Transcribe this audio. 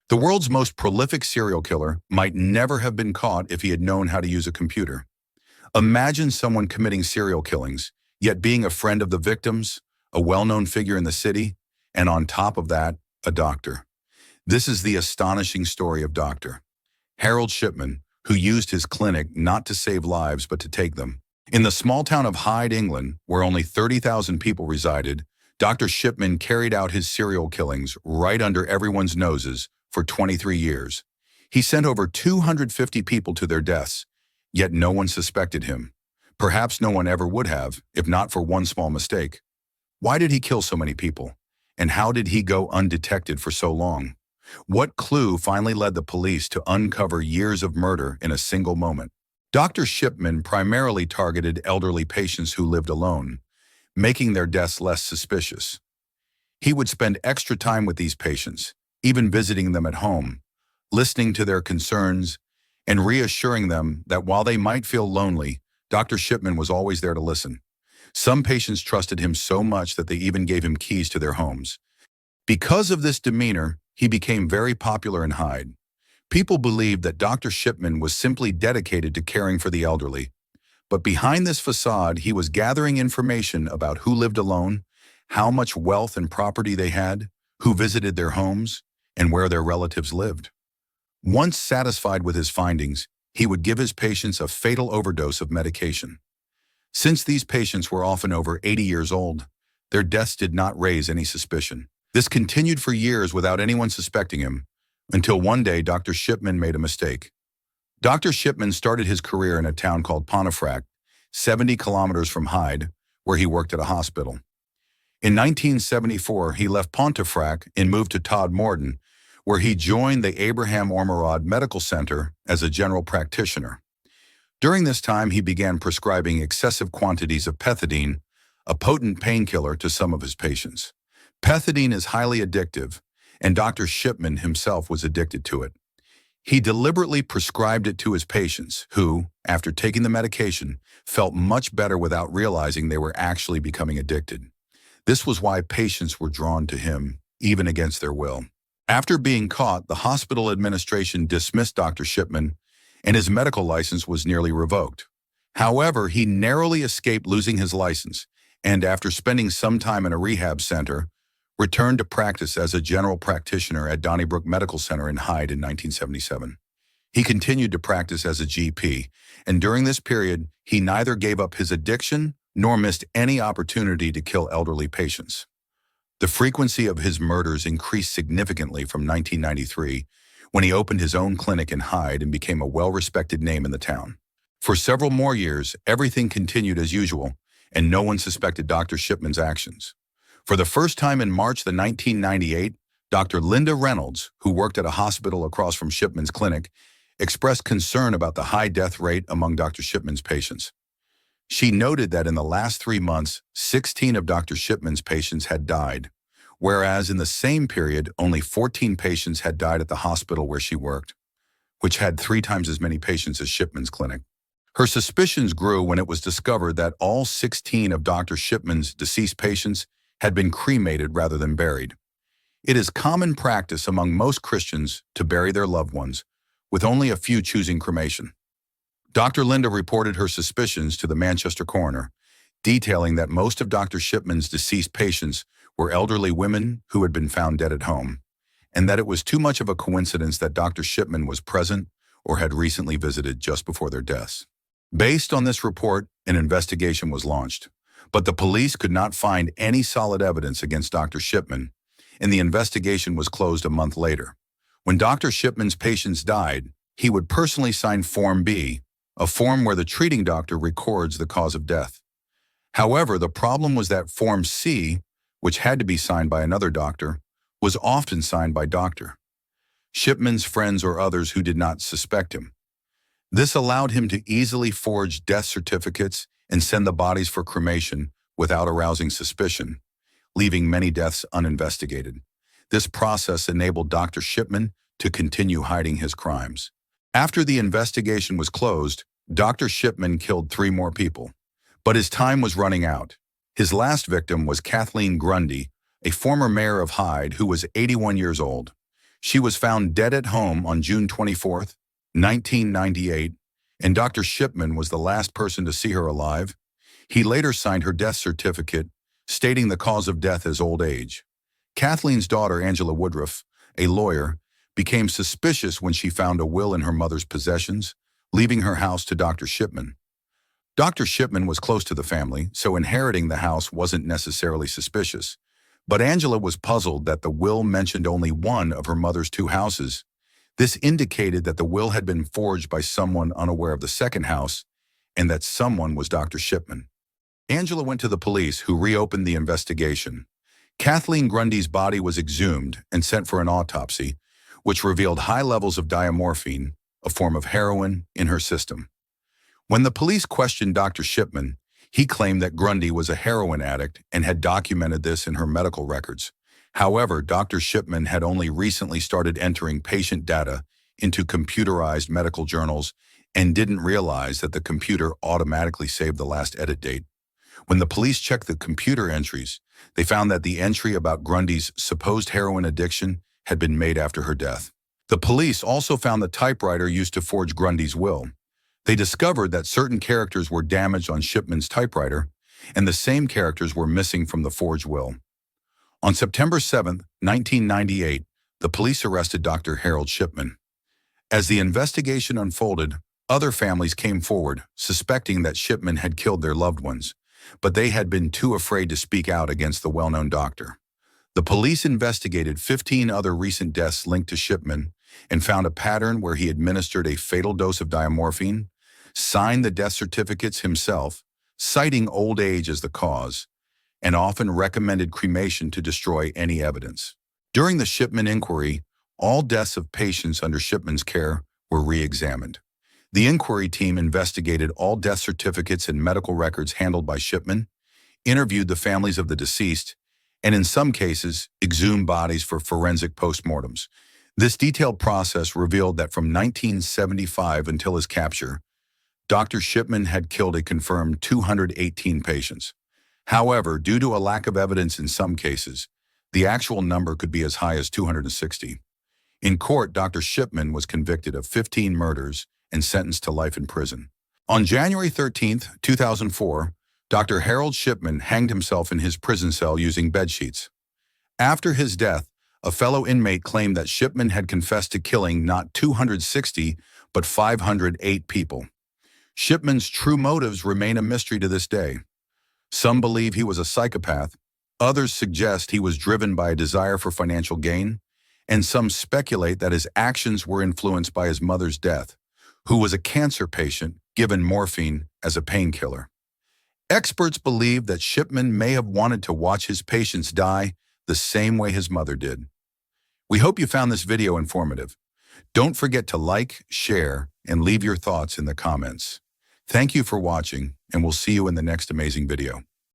The world's most prolific serial killer might never have been caught if he had known how to use a computer. Imagine someone committing serial killings, yet being a friend of the victims, a well-known figure in the city, and on top of that, a doctor. This is the astonishing story of Dr. Harold Shipman, who used his clinic not to save lives but to take them. In the small town of Hyde, England, where only 30,000 people resided, Dr. Shipman carried out his serial killings right under everyone's noses for 23 years. He sent over 250 people to their deaths, yet no one suspected him. Perhaps no one ever would have, if not for one small mistake. Why did he kill so many people? And how did he go undetected for so long? What clue finally led the police to uncover years of murder in a single moment? Dr. Shipman primarily targeted elderly patients who lived alone, making their deaths less suspicious. He would spend extra time with these patients, even visiting them at home, listening to their concerns, and reassuring them that while they might feel lonely, Dr. Shipman was always there to listen. Some patients trusted him so much that they even gave him keys to their homes. Because of this demeanor, he became very popular in Hyde. People believed that Dr. Shipman was simply dedicated to caring for the elderly. But behind this facade, he was gathering information about who lived alone, how much wealth and property they had, who visited their homes, and where their relatives lived. Once satisfied with his findings, he would give his patients a fatal overdose of medication. Since these patients were often over 80 years old, their deaths did not raise any suspicion. This continued for years without anyone suspecting him, until one day Dr. Shipman made a mistake. Dr. Shipman started his career in a town called Pontefract, 70 kilometers from Hyde, where he worked at a hospital. In 1974, he left Pontefract and moved to Todmorden, where he joined the Abraham Ormerod Medical Center as a general practitioner. During this time, he began prescribing excessive quantities of pethidine, a potent painkiller, to some of his patients. Pethidine is highly addictive, and Dr. Shipman himself was addicted to it. He deliberately prescribed it to his patients, who, after taking the medication, felt much better without realizing they were actually becoming addicted. This was why patients were drawn to him, even against their will. After being caught, the hospital administration dismissed Dr. Shipman, and his medical license was nearly revoked. However, he narrowly escaped losing his license, and after spending some time in a rehab center, returned to practice as a general practitioner at Donnybrook Medical Center in Hyde in 1977. He continued to practice as a GP, and during this period, he neither gave up his addiction nor missed any opportunity to kill elderly patients. The frequency of his murders increased significantly from 1993, when he opened his own clinic in Hyde and became a well-respected name in the town. For several more years, everything continued as usual, and no one suspected Dr. Shipman's actions. For the first time in March 1998, Dr. Linda Reynolds, who worked at a hospital across from Shipman's clinic, expressed concern about the high death rate among Dr. Shipman's patients. She noted that in the last 3 months, 16 of Dr. Shipman's patients had died, whereas in the same period, only 14 patients had died at the hospital where she worked, which had 3 times as many patients as Shipman's clinic. Her suspicions grew when it was discovered that all 16 of Dr. Shipman's deceased patients had been cremated rather than buried. It is common practice among most Christians to bury their loved ones, with only a few choosing cremation. Dr. Linda reported her suspicions to the Manchester coroner, detailing that most of Dr. Shipman's deceased patients were elderly women who had been found dead at home, and that it was too much of a coincidence that Dr. Shipman was present or had recently visited just before their deaths. Based on this report, an investigation was launched, but the police could not find any solid evidence against Dr. Shipman, and the investigation was closed a month later. When Dr. Shipman's patients died, he would personally sign Form B, a form where the treating doctor records the cause of death. However, the problem was that Form C, which had to be signed by another doctor, was often signed by Dr. Shipman's friends or others who did not suspect him. This allowed him to easily forge death certificates and send the bodies for cremation without arousing suspicion, leaving many deaths uninvestigated. This process enabled Dr. Shipman to continue hiding his crimes. After the investigation was closed, Dr. Shipman killed 3 more people, but his time was running out. His last victim was Kathleen Grundy, a former mayor of Hyde who was 81 years old. She was found dead at home on June 24th, 1998, and Dr. Shipman was the last person to see her alive. He later signed her death certificate, stating the cause of death as old age. Kathleen's daughter, Angela Woodruff, a lawyer, became suspicious when she found a will in her mother's possessions, leaving her house to Dr. Shipman. Dr. Shipman was close to the family, so inheriting the house wasn't necessarily suspicious. But Angela was puzzled that the will mentioned only one of her mother's two houses. This indicated that the will had been forged by someone unaware of the second house, and that someone was Dr. Shipman. Angela went to the police, who reopened the investigation. Kathleen Grundy's body was exhumed and sent for an autopsy, which revealed high levels of diamorphine, a form of heroin, in her system. When the police questioned Dr. Shipman, he claimed that Grundy was a heroin addict and had documented this in her medical records. However, Dr. Shipman had only recently started entering patient data into computerized medical journals and didn't realize that the computer automatically saved the last edit date. When the police checked the computer entries, they found that the entry about Grundy's supposed heroin addiction had been made after her death. The police also found the typewriter used to forge Grundy's will. They discovered that certain characters were damaged on Shipman's typewriter, and the same characters were missing from the forged will. On September 7, 1998, the police arrested Dr. Harold Shipman. As the investigation unfolded, other families came forward, suspecting that Shipman had killed their loved ones, but they had been too afraid to speak out against the well-known doctor. The police investigated 15 other recent deaths linked to Shipman and found a pattern where he administered a fatal dose of diamorphine, signed the death certificates himself, citing old age as the cause, and often recommended cremation to destroy any evidence. During the Shipman inquiry, all deaths of patients under Shipman's care were re-examined. The inquiry team investigated all death certificates and medical records handled by Shipman, interviewed the families of the deceased, and in some cases, exhumed bodies for forensic postmortems. This detailed process revealed that from 1975 until his capture, Dr. Shipman had killed a confirmed 218 patients. However, due to a lack of evidence in some cases, the actual number could be as high as 260. In court, Dr. Shipman was convicted of 15 murders and sentenced to life in prison. On January 13, 2004, Dr. Harold Shipman hanged himself in his prison cell using bedsheets. After his death, a fellow inmate claimed that Shipman had confessed to killing not 260, but 508 people. Shipman's true motives remain a mystery to this day. Some believe he was a psychopath, others suggest he was driven by a desire for financial gain, and some speculate that his actions were influenced by his mother's death, who was a cancer patient given morphine as a painkiller. Experts believe that Shipman may have wanted to watch his patients die the same way his mother did. We hope you found this video informative. Don't forget to like, share, and leave your thoughts in the comments. Thank you for watching, and we'll see you in the next amazing video.